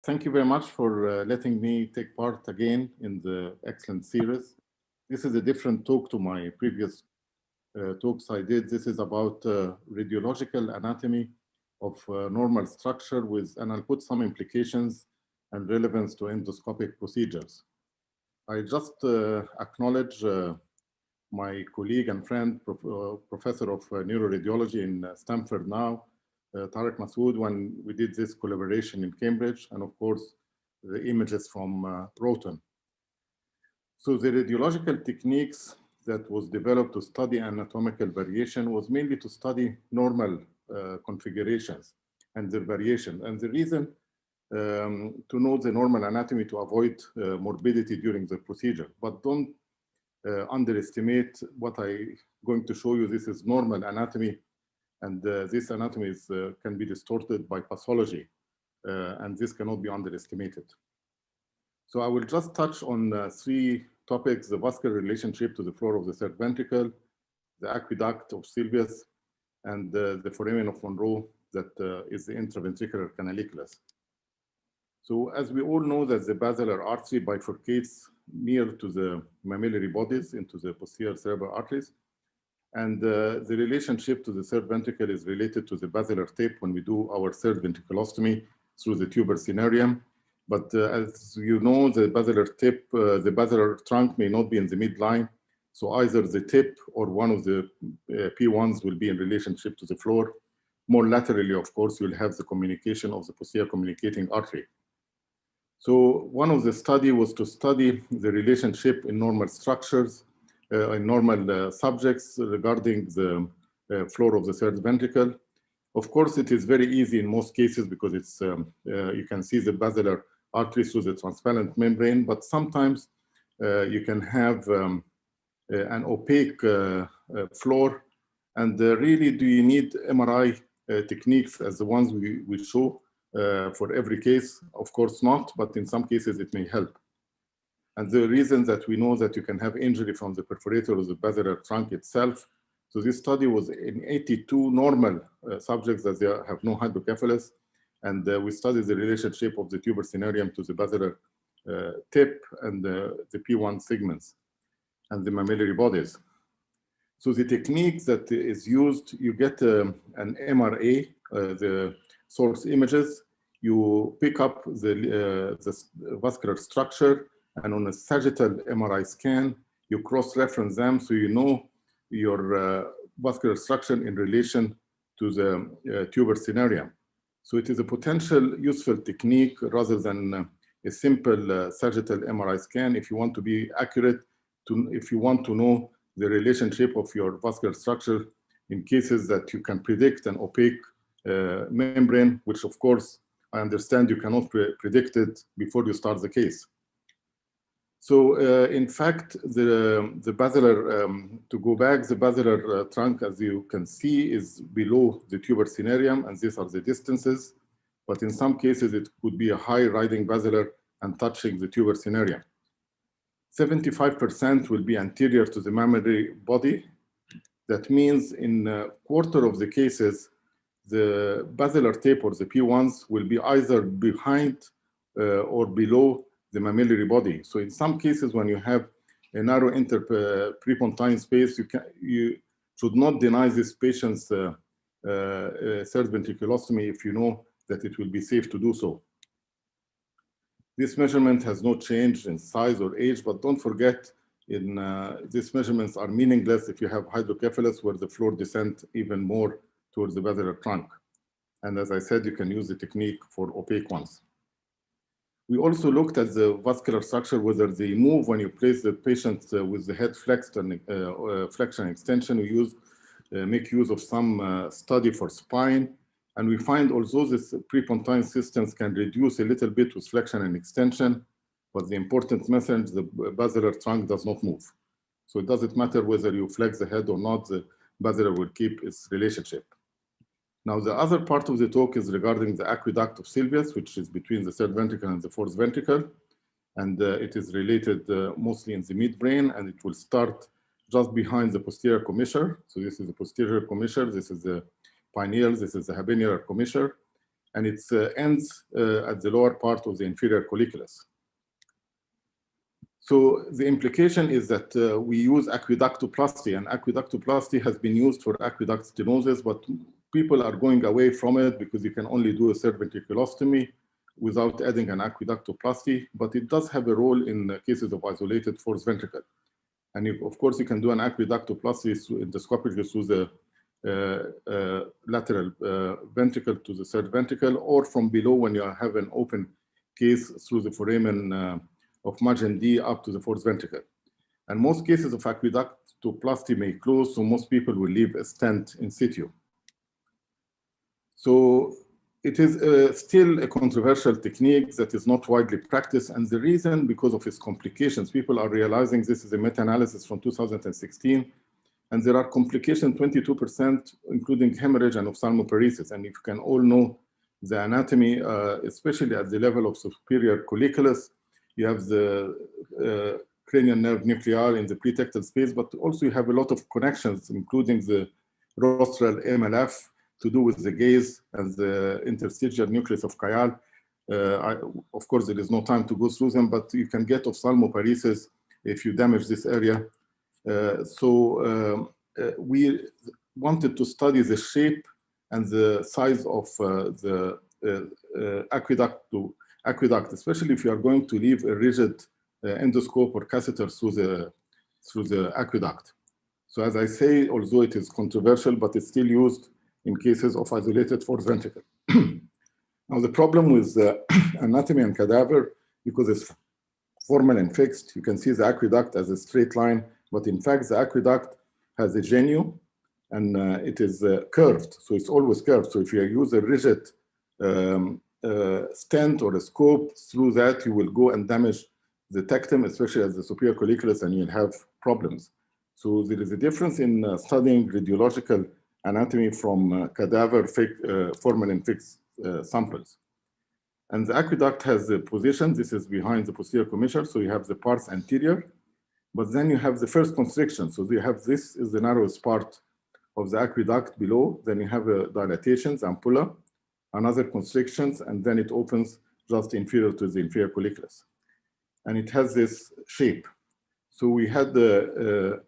Thank you very much for letting me take part again in the excellent series. This is a different talk to my previous talks I did. This is about radiological anatomy of normal structure and I'll put some implications and relevance to endoscopic procedures. I just acknowledge my colleague and friend, professor of neuroradiology in Stanford now, Tariq Masood, when we did this collaboration in Cambridge, and of course, the images from Roten. So the radiological techniques that was developed to study anatomical variation was mainly to study normal configurations and their variation. And the reason to know the normal anatomy to avoid morbidity during the procedure, but don't underestimate what I'm going to show you. This is normal anatomy, and this anatomy is, can be distorted by pathology, and this cannot be underestimated. So I will just touch on three topics: the vascular relationship to the floor of the third ventricle, the aqueduct of Sylvius, and the foramen of Monroe, that is the intraventricular canaliculus. So as we all know that the basilar artery bifurcates near to the mammillary bodies into the posterior cerebral arteries. And the relationship to the third ventricle is related to the basilar tip when we do our third ventriculostomy through the tuber cinerarium. But as you know, the basilar tip, the basilar trunk may not be in the midline. So either the tip or one of the P1s will be in relationship to the floor. More laterally, of course, you'll have the communication of the posterior communicating artery. So one of the study was to study the relationship in normal structures, in normal subjects regarding the floor of the third ventricle. Of course, it is very easy in most cases because it's you can see the basilar artery through the transparent membrane, but sometimes you can have an opaque floor. And really, do you need MRI techniques as the ones we show for every case? Of course not, but in some cases it may help. And the reason that we know that you can have injury from the perforator of the basilar trunk itself. So this study was in 82 normal subjects that they have no hydrocephalus. And we studied the relationship of the tuber cinerarium to the basilar tip and the P1 segments and the mammillary bodies. So the technique that is used, you get an MRA, the source images, you pick up the vascular structure, and on a sagittal MRI scan, you cross-reference them so you know your vascular structure in relation to the tuber cinerarium. So it is a potential useful technique rather than a simple sagittal MRI scan if you want to be accurate, if you want to know the relationship of your vascular structure in cases that you can predict an opaque membrane, which of course, I understand you cannot predict it before you start the case. So in fact, the basilar, to go back, the basilar trunk, as you can see, is below the tuber cinerarium, and these are the distances. But in some cases, it could be a high riding basilar and touching the tuber cinerarium. 75% will be anterior to the mammillary body. That means in a quarter of the cases, the basilar tip or the P1s will be either behind or below the mammillary body. So in some cases, when you have a narrow interprepontine space, you should not deny this patient's third ventriculostomy if you know that it will be safe to do so. This measurement has not changed in size or age, but don't forget, these measurements are meaningless if you have hydrocephalus where the floor descends even more towards the basilar trunk. And as I said, you can use the technique for opaque ones. We also looked at the vascular structure, whether they move when you place the patient with the head flexed and flexion extension. We make use of some study for spine. And we find although this prepontine systems can reduce a little bit with flexion and extension, but the important message, the basilar trunk does not move. So it doesn't matter whether you flex the head or not, the basilar will keep its relationship. Now, the other part of the talk is regarding the aqueduct of Sylvius, which is between the third ventricle and the fourth ventricle. And it is related mostly in the midbrain, and it will start just behind the posterior commissure. So this is the posterior commissure, this is the pineal, this is the habenular commissure. and it ends at the lower part of the inferior colliculus. So the implication is that we use aqueductoplasty, and aqueductoplasty has been used for aqueduct stenosis, but people are going away from it because you can only do a third ventriculostomy without adding an aqueductoplasty, but it does have a role in cases of isolated fourth ventricle. And of course, you can do an aqueductoplasty endoscopically through the lateral ventricle to the third ventricle, or from below when you have an open case through the foramen of margin D up to the fourth ventricle. And most cases of aqueductoplasty may close, so most people will leave a stent in situ. So it is still a controversial technique that is not widely practiced, and the reason because of its complications. People are realizing this is a meta-analysis from 2016, and there are complications 22%, including hemorrhage and ophthalmoparesis. And if you can all know the anatomy, especially at the level of superior colliculus, you have the cranial nerve nuclei in the pretectal space, but also you have a lot of connections, including the rostral MLF to do with the gaze and the interstitial nucleus of Kayal. Of course, there is no time to go through them, but you can get ophthalmoparesis if you damage this area. We wanted to study the shape and the size of the aqueduct, especially if you are going to leave a rigid endoscope or catheter through the aqueduct. So as I say, although it is controversial, but it's still used in cases of isolated fourth ventricle. Now the problem with anatomy and cadaver, because it's formalin fixed, you can see the aqueduct as a straight line, but in fact the aqueduct has a genu and it is curved, so it's always curved. So if you use a rigid stent or a scope through that, you will go and damage the tectum, especially at the superior colliculus, and you'll have problems. So there is a difference in studying radiological anatomy from cadaver formalin fixed samples. And the aqueduct has a position. This is behind the posterior commissure, so you have the pars anterior, but then you have the first constriction. So you have this is the narrowest part of the aqueduct below. Then you have dilatations, ampulla, another constrictions, and then it opens just inferior to the inferior colliculus. And it has this shape. So we had a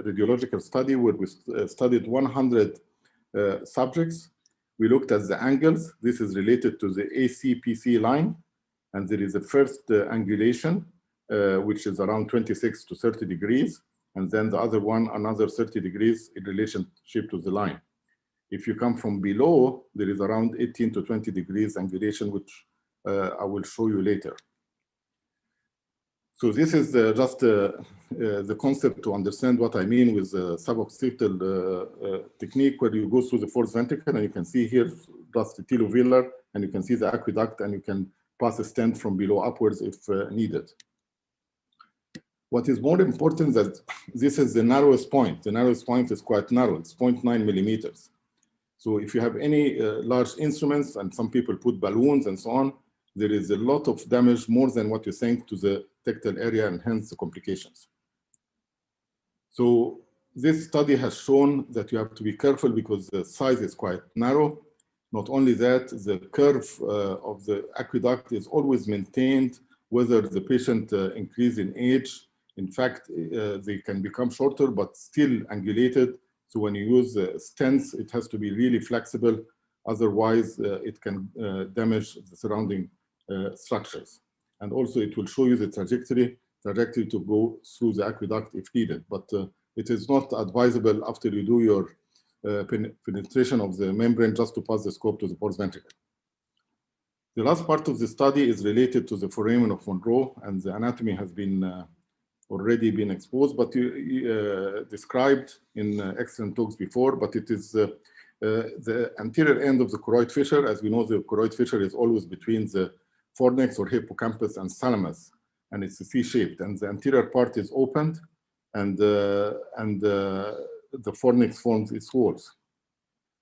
radiological study where we studied 100 subjects. We looked at the angles. This is related to the ACPC line. And there is a first angulation, which is around 26 to 30 degrees. And then the other one, another 30 degrees in relationship to the line. If you come from below, there is around 18 to 20 degrees angulation, which I will show you later. So this is just the concept to understand what I mean with the suboccipital technique, where you go through the fourth ventricle, and you can see here just the telovelar, and you can see the aqueduct, and you can pass a stent from below upwards if needed. What is more important that this is the narrowest point. The narrowest point is quite narrow. It's 0.9 millimeters. So if you have any large instruments, and some people put balloons and so on, there is a lot of damage, more than what you think, to the tectal area, and hence the complications. So this study has shown that you have to be careful because the size is quite narrow. Not only that, the curve of the aqueduct is always maintained, whether the patient increase in age. In fact, they can become shorter, but still angulated. So when you use stents, it has to be really flexible. Otherwise, it can damage the surrounding structures. And also it will show you the trajectory to go through the aqueduct if needed. But it is not advisable after you do your penetration of the membrane just to pass the scope to the fourth ventricle. The last part of the study is related to the foramen of Monro, and the anatomy has been already been exposed, but described in excellent talks before, but it is the anterior end of the choroid fissure. As we know, the choroid fissure is always between the fornix or hippocampus and thalamus, and it's C-shaped, and the anterior part is opened, and the fornix forms its walls.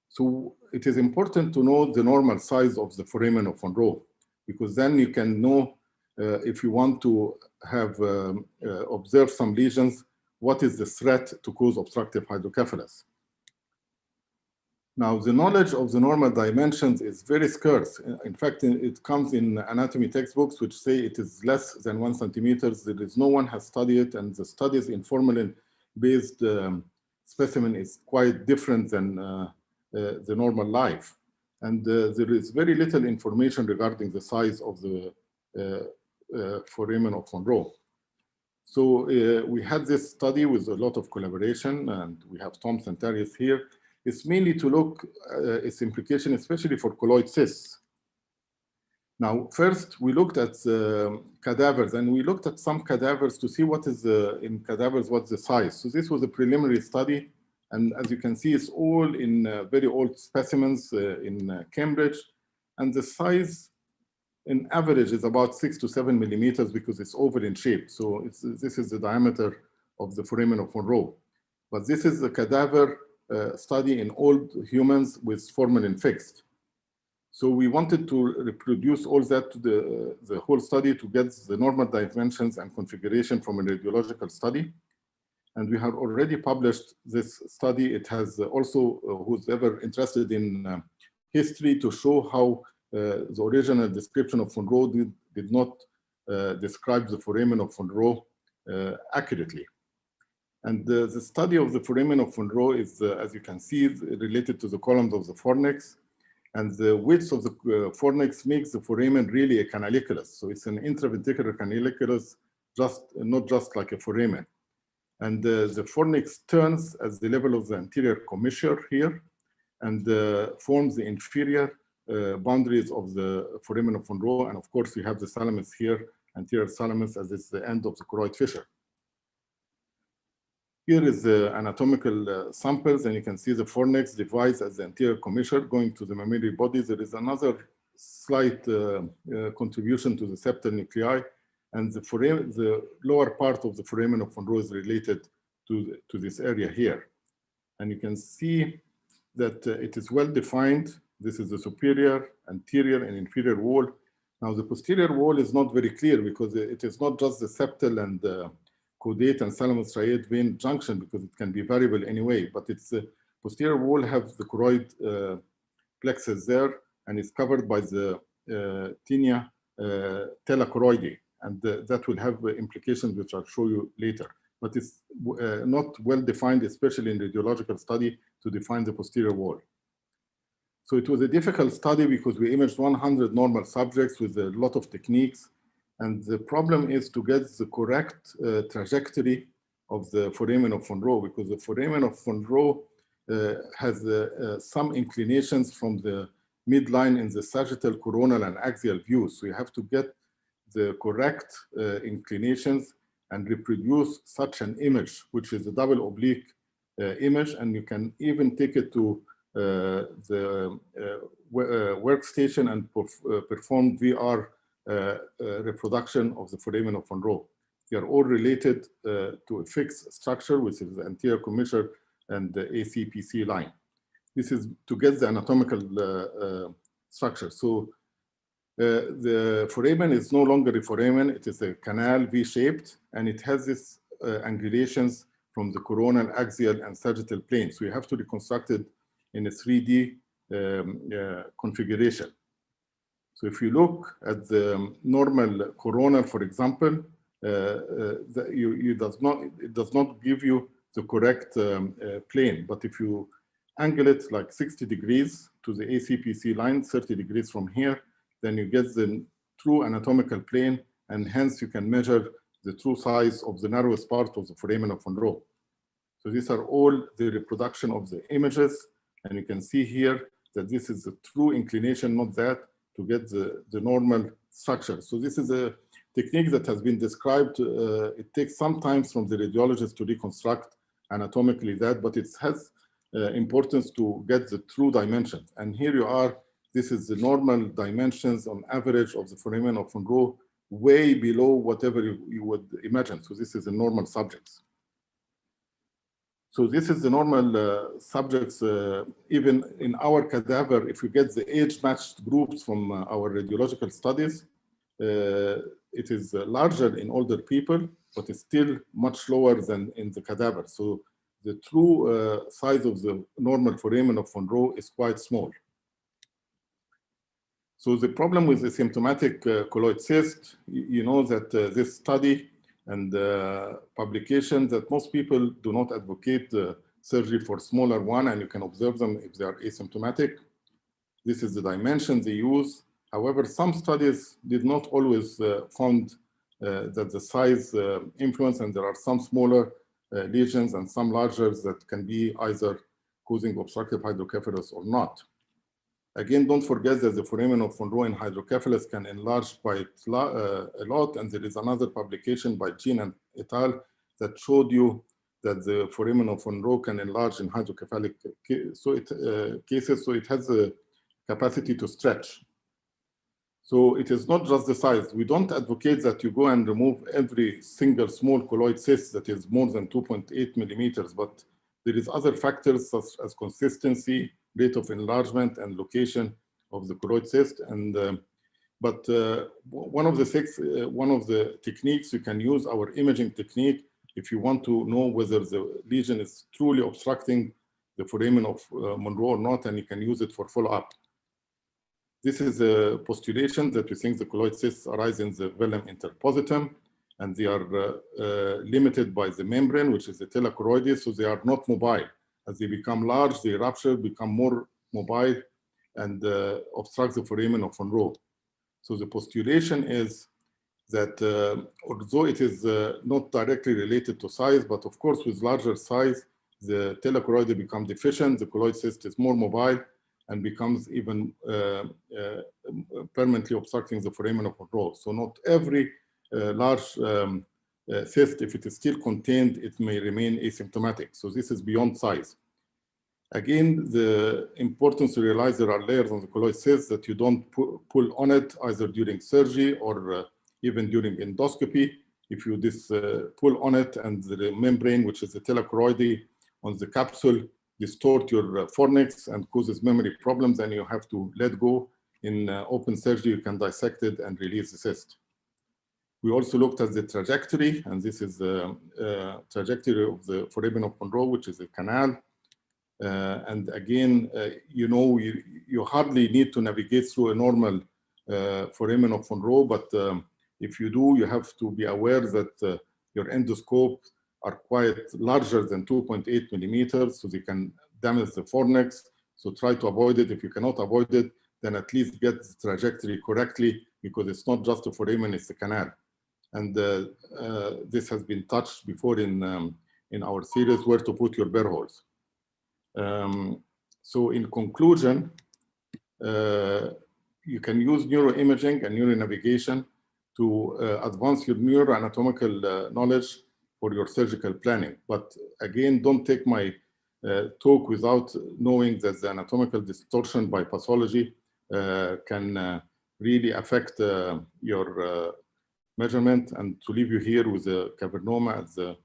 So it is important to know the normal size of the foramen of Monro, because then you can know if you want to have observe some lesions, what is the threat to cause obstructive hydrocephalus. Now, the knowledge of the normal dimensions is very scarce. In fact, it comes in anatomy textbooks which say it is less than 1 centimeter. There is no one has studied it, and the studies in formalin-based specimen is quite different than the normal life. And there is very little information regarding the size of the foramen of Monroe. So we had this study with a lot of collaboration, and we have Tom Santarius here. It's mainly to look its implication, especially for colloid cysts. Now, first, we looked at cadavers, and we looked at some cadavers to see what is in cadavers, what's the size. So this was a preliminary study, and as you can see, it's all in very old specimens in Cambridge, and the size in average is about 6 to 7 millimeters because it's oval in shape. So this is the diameter of the foramen of Monroe. But this is the cadaver study in old humans with formalin fixed. So we wanted to reproduce all that to the whole study to get the normal dimensions and configuration from a radiological study. And we have already published this study. It has also, who's ever interested in history, to show how the original description of Monroe did not describe the foramen of Monroe accurately. And the study of the foramen of Monroe is, as you can see, related to the columns of the fornix. And the width of the fornix makes the foramen really a canaliculus. So it's an intraventricular canaliculus, not just like a foramen. And the fornix turns at the level of the anterior commissure here and forms the inferior boundaries of the foramen of Monroe. And of course, we have the thalamus here, anterior thalamus, as it's the end of the choroid fissure. Here is the anatomical samples, and you can see the fornix divides as the anterior commissure going to the mammillary body. There is another slight contribution to the septal nuclei, and the lower part of the foramen of Monroe is related to this area here. And you can see that it is well defined. This is the superior, anterior, and inferior wall. Now, the posterior wall is not very clear because it is not just the septal and caudate and thalamus striate vein junction, because it can be variable anyway, but its posterior wall has the choroid plexus there, and it's covered by the tinea telachoroidae, and that will have implications which I'll show you later. But it's not well defined, especially in radiological study, to define the posterior wall. So it was a difficult study because we imaged 100 normal subjects with a lot of techniques. And the problem is to get the correct trajectory of the foramen of Monroe, because the foramen of Monroe has some inclinations from the midline in the sagittal, coronal, and axial views. So you have to get the correct inclinations and reproduce such an image, which is a double oblique image. And you can even take it to the workstation and perform VR reproduction of the foramen of Monroe. They are all related to a fixed structure, which is the anterior commissure and the ACPC line. This is to get the anatomical structure. So the foramen is no longer a foramen. It is a canal V-shaped, and it has this angulations from the coronal, axial, and sagittal plane. So you have to reconstruct it in a 3D configuration. So if you look at the normal coronal, for example, it does not give you the correct plane. But if you angle it like 60 degrees to the ACPC line, 30 degrees from here, then you get the true anatomical plane, and hence you can measure the true size of the narrowest part of the foramen of Monroe. So these are all the reproduction of the images, and you can see here that this is the true inclination, not that, to get the normal structure. So this is a technique that has been described. It takes some time from the radiologist to reconstruct anatomically that, but it has importance to get the true dimensions. And here you are, this is the normal dimensions on average of the foramen of Monroe, way below whatever you would imagine. So this is the normal subjects. So this is the normal subjects. Even in our cadaver, if you get the age-matched groups from our radiological studies, it is larger in older people, but it's still much lower than in the cadaver. So the true size of the normal foramen of Monro is quite small. So the problem with the symptomatic colloid cyst, you know that this study and publication that most people do not advocate surgery for smaller one, and you can observe them if they are asymptomatic. This is the dimension they use. However, some studies did not always found that the size influence, and there are some smaller lesions and some larger that can be either causing obstructive hydrocephalus or not. Again, don't forget that the foramen of Monro in hydrocephalus can enlarge quite a lot, and there is another publication by Jean and et al. That showed you that the foramen of Monro can enlarge in hydrocephalic cases, so it has the capacity to stretch. So it is not just the size. We don't advocate that you go and remove every single small colloid cyst that is more than 2.8 millimeters, but there is other factors such as consistency, rate of enlargement, and location of the colloid cyst. And one of the techniques you can use, our imaging technique, if you want to know whether the lesion is truly obstructing the foramen of Monro or not, and you can use it for follow-up. This is a postulation that we think the colloid cysts arise in the velum interpositum, and they are limited by the membrane, which is the telachoroides, so they are not mobile. As they become large, they rupture, become more mobile, and obstruct the foramen of Monro. So the postulation is that although it is not directly related to size, but of course with larger size, the telachoroides become deficient, the colloid cyst is more mobile, and becomes even permanently obstructing the foramen of Monro. So not every large cyst, if it is still contained, it may remain asymptomatic. So this is beyond size. Again, the importance to realize there are layers on the colloid cyst that you don't pull on it either during surgery or even during endoscopy. If you pull on it and the membrane, which is the telachoroid on the capsule, distort your fornix and causes memory problems, and you have to let go. In open surgery, you can dissect it and release the cyst. We also looked at the trajectory, and this is the trajectory of the foramen of Monro, which is a canal. And again, you know, you hardly need to navigate through a normal foramen of Monro, but if you do, you have to be aware that your endoscope are quite larger than 2.8 millimeters, so they can damage the fornix. So try to avoid it. If you cannot avoid it, then at least get the trajectory correctly, because it's not just a foramen, it's a canal. And this has been touched before in our series, where to put your burr holes. So in conclusion, you can use neuroimaging and neuronavigation to advance your neuroanatomical knowledge for your surgical planning. But again, don't take my talk without knowing that the anatomical distortion by pathology can really affect your measurement. And to leave you here with a cavernoma at the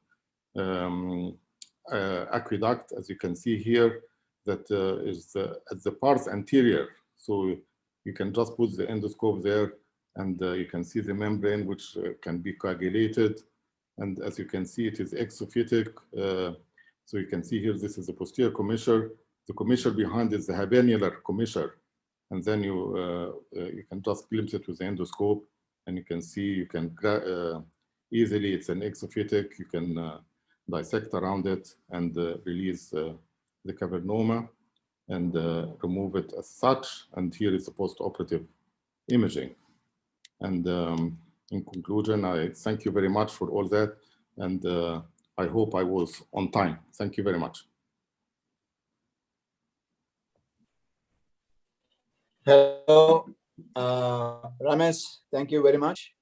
aqueduct, as you can see here, that is at the pars anterior. So you can just put the endoscope there, and you can see the membrane, which can be coagulated. And as you can see, it is exophytic. So you can see here, this is the posterior commissure. The commissure behind is the habenular commissure. And then you can just glimpse it with the endoscope, and you can see, you can easily, it's an exophytic, you can dissect around it and release the cavernoma and remove it as such. And here is the post-operative imaging. And in conclusion, I thank you very much for all that, and I hope I was on time. Thank you very much. Hello, Ramez, thank you very much.